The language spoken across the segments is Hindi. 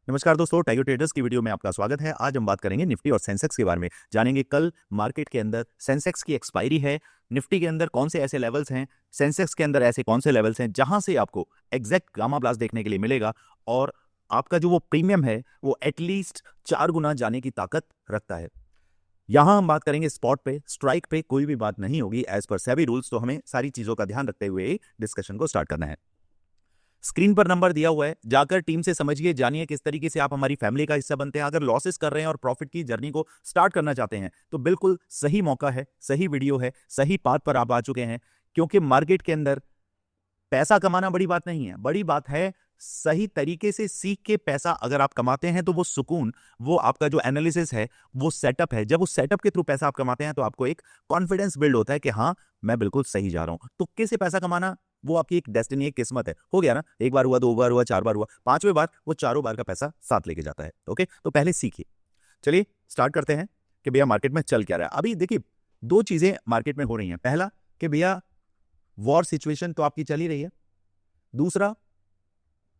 नमस्कार दोस्तों, टाइगर ट्रेडर्स की वीडियो में आपका स्वागत है। आज हम बात करेंगे निफ्टी और सेंसेक्स के बारे में। जानेंगे कल मार्केट के अंदर सेंसेक्स की एक्सपायरी है, निफ्टी के अंदर कौन से ऐसे लेवल्स हैं, सेंसेक्स के अंदर ऐसे कौन से लेवल्स हैं जहां से आपको एग्जैक्ट गामा ब्लास्ट देखने के लिए मिलेगा और आपका जो वो प्रीमियम है वो एटलीस्ट 4 गुना जाने की ताकत रखता है। यहां हम बात करेंगे स्पॉट पे, स्ट्राइक पे कोई भी बात नहीं होगी एज पर सेबी रूल्स। तो हमें सारी चीजों का ध्यान रखते हुए डिस्कशन को स्टार्ट करना है। स्क्रीन पर नंबर दिया हुआ है, जाकर टीम से समझिए, जानिए किस तरीके से आप हमारी फैमिली का हिस्सा बनते हैं। अगर लॉसेस कर रहे हैं और प्रॉफिट की जर्नी को स्टार्ट करना चाहते हैं तो बिल्कुल सही मौका है, सही वीडियो है, सही पाथ पर आप आ चुके हैं। क्योंकि मार्केट के अंदर पैसा कमाना बड़ी बात नहीं है, बड़ी बात है सही तरीके से सीख के पैसा अगर आप कमाते हैं तो वो सुकून, वो आपका जो एनालिसिस है, वो सेटअप है। जब उस सेटअप के थ्रू पैसा आप कमाते हैं तो आपको एक कॉन्फिडेंस बिल्ड होता है कि हाँ, मैं बिल्कुल सही जा रहा हूं। तुक्के से पैसा कमाना वो आपकी एक डेस्टिनी, एक किस्मत है। हो गया ना, एक बार हुआ, 2 बार हुआ, 4 बार हुआ, 5वें बार वो चारों बार का पैसा साथ लेके जाता है। ओके, तो पहले सीखिए। चलिए स्टार्ट करते हैं कि भैया मार्केट में चल क्या रहा है। अभी देखिए, दो चीजें मार्केट में हो रही हैं। पहला कि भैया वॉर सिचुएशन तो आपकी चल ही रही है। दूसरा,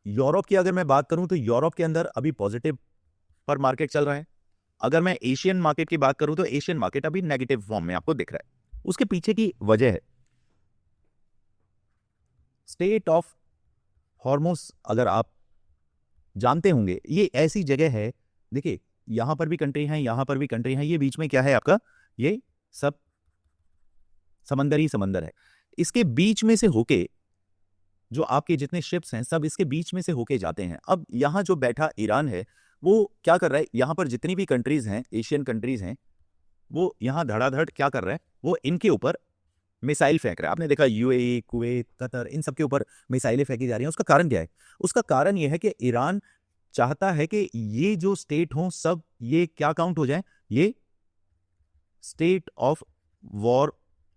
यूरोप की अगर मैं बात करूं तो यूरोप के अंदर अभी पॉजिटिव पर मार्केट चल रहा है। अगर मैं एशियन मार्केट की बात करूं तो एशियन मार्केट अभी नेगेटिव फॉर्म में आपको दिख रहा है। उसके पीछे की वजह है स्टेट ऑफ हॉर्मोस। अगर आप जानते होंगे, ये ऐसी जगह है, देखिए यहां पर भी कंट्री है, यहां पर भी कंट्री है, ये बीच में क्या है आपका, ये सब समंदर ही समंदर है। इसके बीच में से होके जो आपके जितने शिप्स हैं सब इसके बीच में से होके जाते हैं। अब यहां जो बैठा ईरान है वो क्या कर रहा है, यहां पर जितनी भी कंट्रीज हैं, एशियन कंट्रीज हैं, वो यहां धड़ाधड़ क्या कर रहा है, वो इनके ऊपर मिसाइल फेंक रहा है। आपने देखा यूएई, कुवैत, कतर, इन सब के ऊपर मिसाइलें फेंकी जा रही हैं। उसका कारण क्या है? उसका कारण यह है कि ईरान चाहता है कि ये जो स्टेट हों सब ये क्या काउंट हो जाए, ये state of war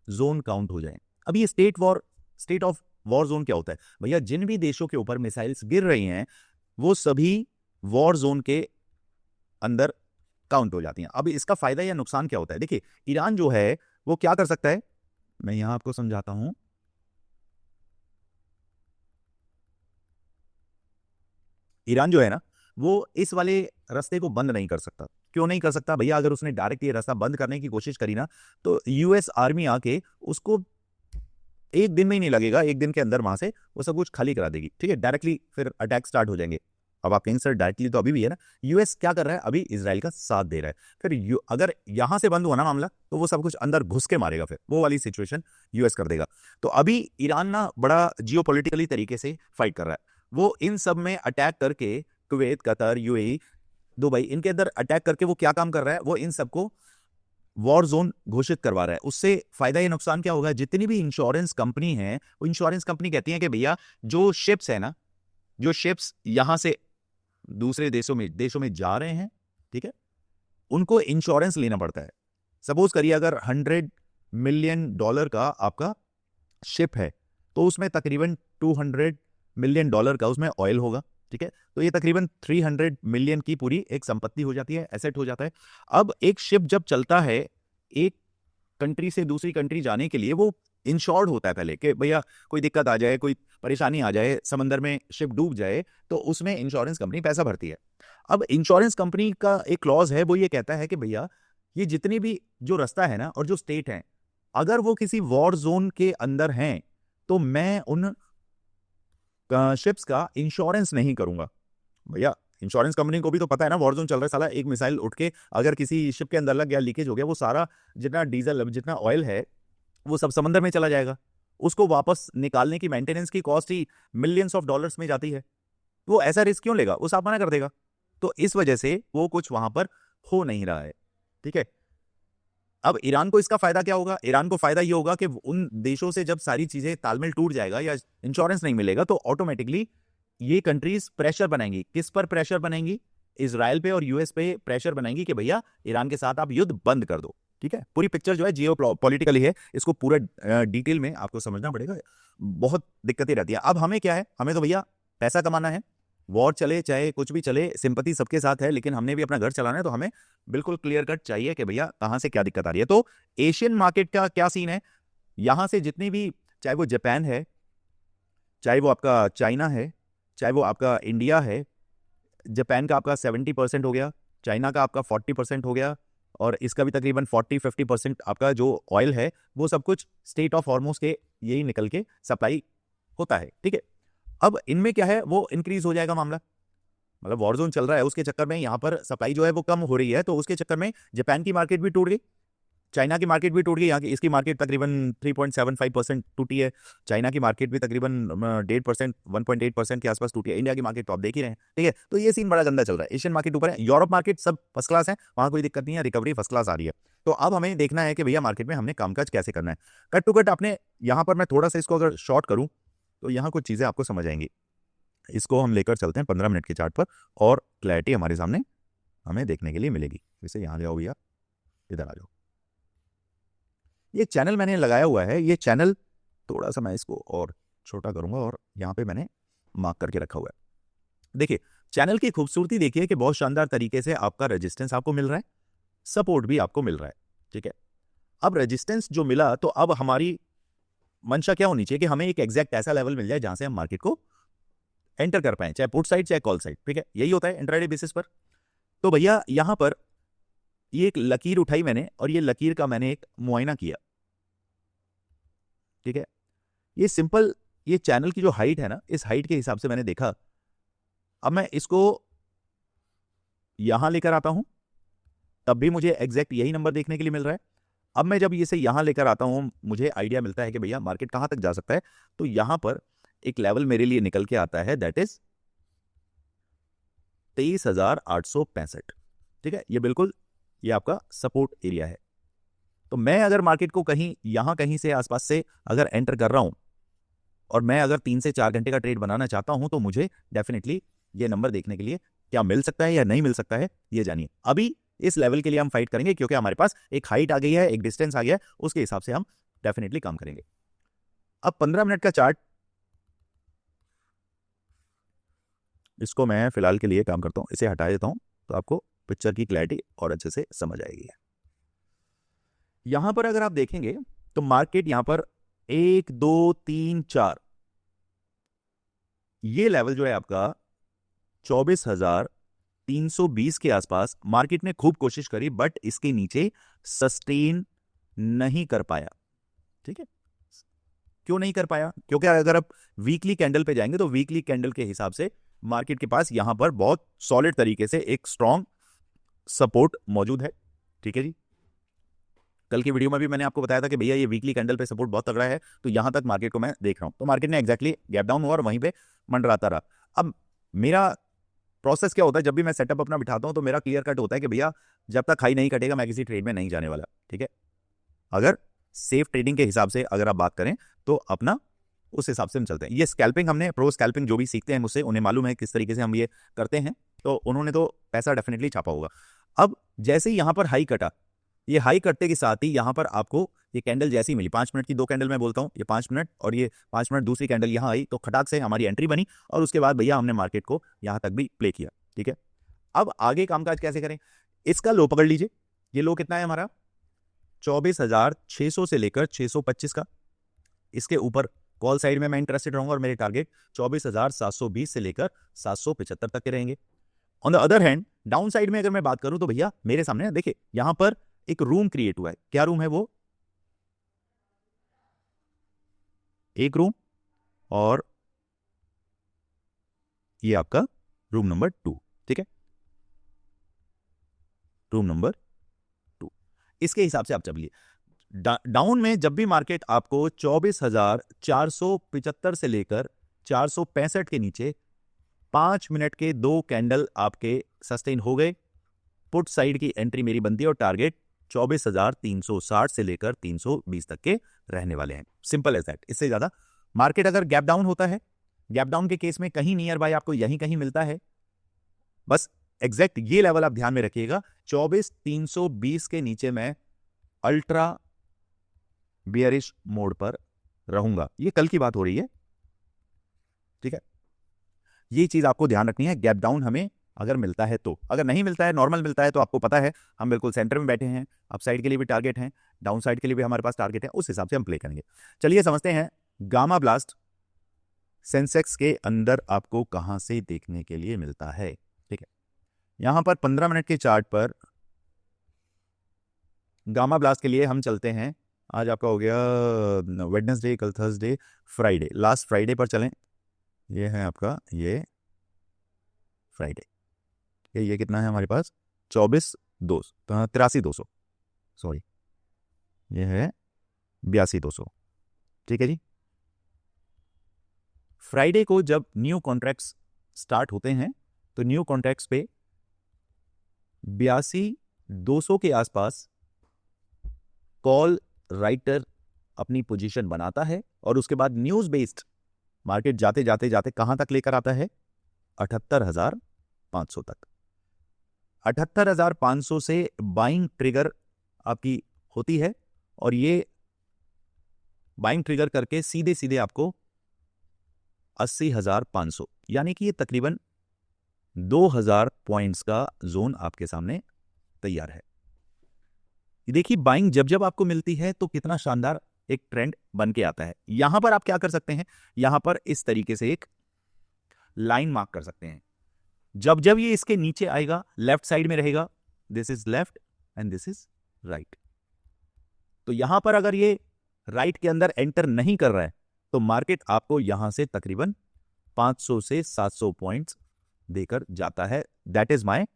zone count हो जाए। अब ये स्टेट ऑफ वॉर जोन क्या होता है भैया? जिन भी देशों के ऊपर मिसाइल्स गिर रही हैं वो सभी वॉर जोन के अंदर काउंट हो जाती हैं। अब इसका फायदा या नुकसान क्या होता है? देखिए, ईरान जो है वो क्या कर सकता है, मैं यहां आपको समझाता हूं। ईरान जो है ना, वो इस वाले रास्ते को बंद नहीं कर सकता। क्यों नहीं कर सकता भैया? अगर उसने डायरेक्ट ये रास्ता बंद करने की कोशिश करी ना तो यूएस आर्मी आके उसको एक दिन में ही नहीं लगेगा, एक दिन के अंदर वहां से वो सब कुछ खाली करा देगी। ठीक है, डायरेक्टली फिर अटैक स्टार्ट हो जाएंगे। अब आप कहेंगे सर डायरेक्टली तो अभी भी है ना, यूएस क्या कर रहा है, अभी इसराइल का साथ दे रहा है। फिर अगर यहां से बंद हुआ ना मामला तो वो सब कुछ अंदर घुस के मारेगा, फिर वो वाली सिचुएशन यूएस कर देगा। तो अभी ईरान ना बड़ा जियोपॉलिटिकली तरीके से फाइट कर रहा है। वो इन सब में अटैक करके कुवैत, कतर, यूएई, दुबई, इनके अंदर अटैक करके वो क्या काम कर रहा है, वो इन सबको वॉर जोन घोषित करवा रहा है। उससे फायदा या नुकसान क्या होगा? जितनी भी इंश्योरेंस कंपनी है, वो इंश्योरेंस कंपनी कहती है कि भैया जो शिप्स है ना, जो शिप्स यहां से दूसरे देशों में जा रहे हैं, ठीक है, उनको इंश्योरेंस लेना पड़ता है। सपोज करिए अगर $100 मिलियन का आपका शिप है तो उसमें तकरीबन $200 मिलियन का उसमें ऑयल होगा। ठीक है, तो ये तकरीबन 300 मिलियन की पूरी एक संपत्ति हो जाती है, एसेट हो जाता है। अब एक शिप जब चलता है एक कंट्री से दूसरी कंट्री जाने के लिए, वो इंश्योर्ड होता है पहले कि भैया कोई दिक्कत आ जाए, कोई परेशानी आ जाए, समंदर में शिप डूब जाए तो उसमें इंश्योरेंस कंपनी पैसा भरती है। अब इंश्योरेंस कंपनी का एक क्लॉज है, वो ये कहता है कि भैया ये जितनी भी जो रास्ता है ना और जो स्टेट है, अगर वो किसी वॉर जोन के अंदर हैं तो मैं उन शिप्स का इंश्योरेंस नहीं करूंगा। भैया इंश्योरेंस कंपनी को भी तो पता है ना, वॉर जोन चल रहा है, साला एक मिसाइल उठ के अगर किसी शिप के अंदर लग गया, लीकेज हो गया, वो सारा जितना डीजल, जितना ऑयल है, वो सब समंदर में चला जाएगा। उसको वापस निकालने की मेंटेनेंस की cost he millions of dollars में जाती है। वो ऐसा रिस्क क्यों लेगा? वो साफ मना कर देगा। तो इस वजह से वो कुछ वहां पर हो नहीं रहा है। ठीक है, अब ईरान को इसका फायदा क्या होगा? ईरान को फायदा ये होगा कि उन देशों से जब सारी चीजें तालमेल टूट जाएगा या इंश्योरेंस नहीं मिलेगा तो ऑटोमेटिकली ये कंट्रीज प्रेशर बनाएंगी। किस पर प्रेशर बनाएंगी? इसराइल पे और यूएस पे प्रेशर बनाएंगी कि भैया ईरान के साथ आप युद्ध बंद कर दो। ठीक है, पूरी पिक्चर जो है जियो पॉलिटिकली है, इसको पूरा डिटेल में आपको समझना पड़ेगा। बहुत दिक्कतें रहती है। अब हमें क्या है, हमें तो भैया पैसा कमाना है। वॉर चले चाहे कुछ भी चले, सिंपैथी सबके साथ है, लेकिन हमने भी अपना घर चलाना है। तो हमें बिल्कुल क्लियर कट चाहिए कि भैया कहां से क्या दिक्कत आ रही है। तो एशियन मार्केट का क्या सीन है? यहां से जितनी भी, चाहे वो जापान है, चाहे वो आपका चाइना है, चाहे वो आपका इंडिया है, जापान का आपका 70% हो गया, चाइना का आपका 40% हो गया, और इसका भी तकरीबन 40-50% आपका जो ऑयल है वो सब कुछ स्टेट ऑफ हॉर्मुज के यही निकल के सप्लाई होता है, ठीक है। अब इनमें क्या है, वो इंक्रीज हो जाएगा मामला, मतलब वॉर जोन चल रहा है, उसके चक्कर में यहाँ पर सप्लाई जो है वो कम हो रही है, तो उसके चक्कर में जापान की मार्केट भी टूट गई, चाइना की मार्केट भी टूट गई। यहाँ की इसकी मार्केट तकरीबन 3.75% टूटी है, चाइना की मार्केट भी तकरीबन 1.5%, 1.8% के आसपास टूटी है। इंडिया की मार्केट तो आप देख ही रहे हैं, ठीक है। तो ये सीन बड़ा गंदा चल रहा है। एशियन मार्केट ऊपर है, यूरोप मार्केट सब फर्स्ट क्लास है, वहाँ कोई दिक्कत नहीं है, रिकवरी फर्स्ट क्लास आ रही है। तो अब हमें देखना है कि भैया मार्केट में हमने कामकाज कैसे करना है। कट टू कट आपने यहाँ पर, मैं थोड़ा सा इसको अगर शॉर्ट करूँ तो यहाँ कुछ चीज़ें आपको समझ आएंगी। इसको हम लेकर चलते हैं 15 मिनट के चार्ट पर, और क्लैरिटी हमारे सामने हमें देखने के लिए मिलेगी। जैसे यहाँ जाओ भैया, इधर आ जाओ। ये चैनल मैंने लगाया हुआ है, ये चैनल थोड़ा सा मैं इसको और छोटा करूंगा, और यहाँ पे मैंने मार्क करके रखा हुआ है। देखिए चैनल की खूबसूरती देखिए कि बहुत शानदार तरीके से आपका रेजिस्टेंस आपको मिल रहा है, सपोर्ट भी आपको मिल रहा है, ठीक है। अब रेजिस्टेंस जो मिला, तो अब हमारी मंशा क्या होनी चाहिए कि हमें एक एग्जैक्ट ऐसा लेवल मिल जाए जहां से हम मार्केट को एंटर कर पाए, चाहे पुट साइड चाहे कॉल साइड, ठीक है। यही होता है इंट्राडे बेसिस पर। तो भैया यहां पर ये एक लकीर उठाई मैंने, और ये लकीर का मैंने एक मुआयना किया, ठीक है। ये सिंपल, ये चैनल की जो हाइट है ना, इस हाइट के हिसाब से मैंने देखा। अब मैं इसको यहां लेकर आता हूं, तब भी मुझे एग्जैक्ट यही नंबर देखने के लिए मिल रहा है। अब मैं जब इसे यहां लेकर आता हूं, मुझे आइडिया मिलता है कि भैया मार्केट कहां तक जा सकता है। तो यहां पर एक लेवल मेरे लिए निकल के आता है, दैट इज 23,865, ठीक है। ये बिल्कुल ये आपका सपोर्ट एरिया है। तो मैं अगर मार्केट को कहीं यहां कहीं से आसपास से अगर एंटर कर रहा हूं, और मैं अगर 3 से 4 घंटे का ट्रेड बनाना चाहता हूं, तो मुझे डेफिनेटली ये नंबर देखने के लिए क्या मिल सकता है या नहीं मिल सकता है, ये जानिए। अभी इस लेवल के लिए हम फाइट करेंगे, क्योंकि हमारे पास एक हाइट आ गई है, एक डिस्टेंस आ गया है, उसके हिसाब से हम डेफिनेटली काम करेंगे। अब 15 मिनट का चार्ट, इसको मैं फिलहाल के लिए काम करता हूं, इसे हटा देता हूं, तो आपको पिक्चर की क्लैरिटी और अच्छे से समझ आएगी। यहां पर अगर आप देखेंगे तो मार्केट यहां पर 1 2 3 4, ये लेवल जो है आपका 24,320 के आसपास, मार्केट ने खूब कोशिश करी, बट इसके नीचे सस्टेन नहीं कर पाया, ठीक है। क्यों नहीं कर पाया? क्योंकि अगर आप वीकली कैंडल पे जाएंगे, तो वीकली कैंडल के हिसाब से मार्केट के पास यहां पर बहुत सॉलिड तरीके से एक स्ट्रॉन्ग सपोर्ट मौजूद है, ठीक है जी। कल की वीडियो में भी मैंने आपको बताया था कि भैया ये वीकली कैंडल पे सपोर्ट बहुत तगड़ा है, तो यहां तक मार्केट को मैं देख रहा हूं। तो मार्केट ने एग्जैक्टली गैप डाउन हुआ और वहीं पे मंडराता रहा। अब मेरा प्रोसेस क्या होता है, जब भी मैं सेटअप अपना बिठाता हूं, तो मेरा क्लियर कट होता है कि भैया जब तक हाई नहीं कटेगा मैं किसी ट्रेड में नहीं जाने वाला, ठीक है। अगर सेफ ट्रेडिंग के हिसाब से अगर आप बात करें, तो अपना उस हिसाब से हम चलते हैं। ये स्कैल्पिंग, हमने प्रो स्कैल्पिंग जो भी सीखते हैं मुझसे, उन्हें मालूम है किस तरीके से हम ये करते हैं, तो उन्होंने तो पैसा डेफिनेटली छापा होगा। अब जैसे ही यहां पर हाई कटा, ये हाई कटने के साथ ही यहां पर आपको ये कैंडल जैसी मिली, 5 मिनट की 2 कैंडल मैं बोलता हूं, ये 5 मिनट और ये 5 मिनट दूसरी कैंडल यहां आई, तो खटाक से हमारी एंट्री बनी, और उसके बाद भैया हमने मार्केट को यहां तक भी प्ले किया, ठीक है। अब आगे कामकाज कैसे करें, इसका लो पकड़ लीजिए। ये लो कितना है हमारा, 24,600 से लेकर 625 का। इसके ऊपर कॉल साइड में मैं इंटरेस्टेड रहूंगा, और मेरे टारगेट 24,720 से लेकर 775 तक के रहेंगे। On the other hand down side में अगर मैं बात करूं, तो भैया मेरे सामने देखिए यहां पर एक रूम क्रिएट हुआ है। क्या रूम है वो, एक रूम, और ये आपका रूम नंबर 2, ठीक है, रूम नंबर 2। इसके हिसाब से आप चलिए। डाउन में जब भी मार्केट आपको 24,475 से लेकर 465 के नीचे 5 मिनट के 2 कैंडल आपके सस्टेन हो गए, पुट साइड की एंट्री मेरी बनती है, और टारगेट 24,360 से लेकर 320 तक के रहने वाले हैं। Simple as that. इससे ज्यादा मार्केट अगर गैप डाउन होता है, गैप डाउन के केस में कहीं नियर बाय आपको यहीं कहीं मिलता है, बस एग्जैक्ट ये लेवल आप ध्यान में रखिएगा। 24,320 के नीचे मैं अल्ट्रा बियरिश मोड पर रहूंगा। ये कल की बात हो रही है, ठीक है। ये चीज आपको ध्यान रखनी है। गैप डाउन हमें अगर मिलता है तो, अगर नहीं मिलता है, नॉर्मल मिलता है, तो आपको पता है हम बिल्कुल सेंटर में बैठे हैं, अप साइड के लिए भी टारगेट है, डाउन साइड के लिए भी हमारे पास टारगेट है, उस हिसाब से हम प्ले करेंगे। चलिए समझते हैं गामा ब्लास्ट सेंसेक्स के अंदर आपको कहां से देखने के लिए मिलता है, ठीक है। यहां पर 15 मिनट के चार्ट पर गामा ब्लास्ट के लिए हम चलते हैं। आज आपका हो गया वेडनेसडे, कल थर्सडे, फ्राइडे, लास्ट फ्राइडे पर चलें। ये है आपका ये फ्राइडे, ये कितना है हमारे पास 24,200, 83,200, सॉरी ये है 82,200। ठीक है जी। फ्राइडे को जब न्यू कॉन्ट्रैक्ट्स स्टार्ट होते हैं तो न्यू कॉन्ट्रैक्ट्स पे 82,200 के आसपास कॉल राइटर अपनी पोजीशन बनाता है और उसके बाद न्यूज बेस्ड मार्केट जाते जाते जाते कहां तक लेकर आता है 78,500 तक। 78,500 से बाइंग ट्रिगर आपकी होती है और ये बाइंग ट्रिगर करके सीधे सीधे आपको 80,500 यानी कि ये तकरीबन 2,000 पॉइंट्स का जोन आपके सामने तैयार है। देखिए बाइंग जब जब आपको मिलती है तो कितना शानदार एक ट्रेंड बन के आता है। यहां पर आप क्या कर सकते हैं, यहां पर इस तरीके से एक लाइन मार्क कर सकते हैं। जब जब ये इसके नीचे आएगा लेफ्ट साइड में रहेगा, this is left and this is right. तो यहां पर अगर ये राइट के अंदर एंटर नहीं कर रहा है तो मार्केट आपको यहां से तकरीबन 500 से 700 पॉइंट्स देकर जाता है। That is my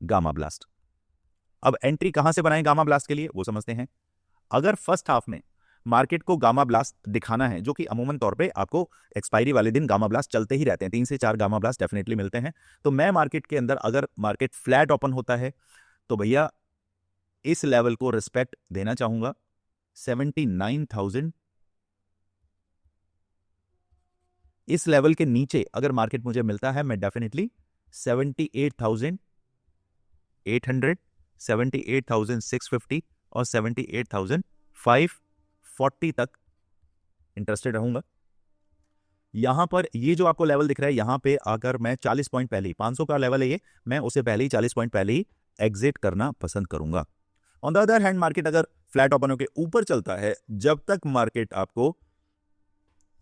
gamma blast. अब एंट्री कहां से बनाएं गामा ब्लास्ट के लिए वो समझते हैं। अगर फर्स्ट हाफ में मार्केट को गामा ब्लास्ट दिखाना है, जो कि अमूमन तौर पे आपको एक्सपायरी वाले दिन गामा ब्लास्ट चलते ही रहते हैं, 3 से 4 गामा ब्लास्ट डेफिनेटली मिलते हैं, तो मैं मार्केट के अंदर अगर मार्केट फ्लैट ओपन होता है तो भैया इस लेवल को रिस्पेक्ट देना चाहूंगा। 79,000 इस लेवल के नीचे अगर मार्केट मुझे मिलता है मैं डेफिनेटली 78,800, 78,650 और 78,540 तक इंटरेस्टेड रहूंगा। यहां पर ये जो आपको लेवल दिख रहा है यहां पे आकर मैं 40 पॉइंट पहले ही, 500 का लेवल है ये, मैं उसे पहले ही 40 पॉइंट पहले ही एग्जिट करना पसंद करूंगा। On the other hand market अगर फ्लैट ओपन होकर ऊपर चलता है, जब तक मार्केट आपको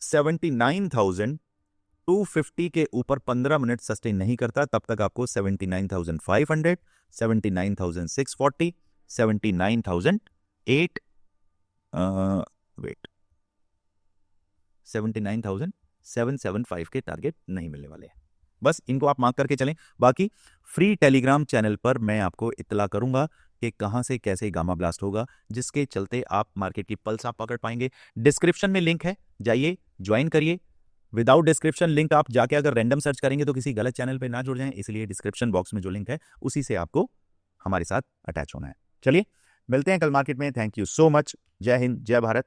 79,250 के ऊपर 15 मिनट सस्टेन नहीं करता, तब तक आपको 79,500, 79,640, 79,775 के टारगेट नहीं मिलने वाले हैं। बस इनको आप मार्क करके चलें। बाकी फ्री टेलीग्राम चैनल पर मैं आपको इत्तला करूंगा कि कहां से कैसे गामा ब्लास्ट होगा, जिसके चलते आप मार्केट की पल्स आप पकड़ पाएंगे। डिस्क्रिप्शन में लिंक है, जाइए ज्वाइन करिए। विदाउट डिस्क्रिप्शन लिंक आप जाके अगर रैंडम सर्च करेंगे तो किसी गलत चैनल पे ना जुड़ जाएं, इसलिए डिस्क्रिप्शन बॉक्स में जो लिंक है उसी से आपको हमारे साथ अटैच होना है। चलिए मिलते हैं कल मार्केट में। Thank you so much. जय हिंद, जय भारत।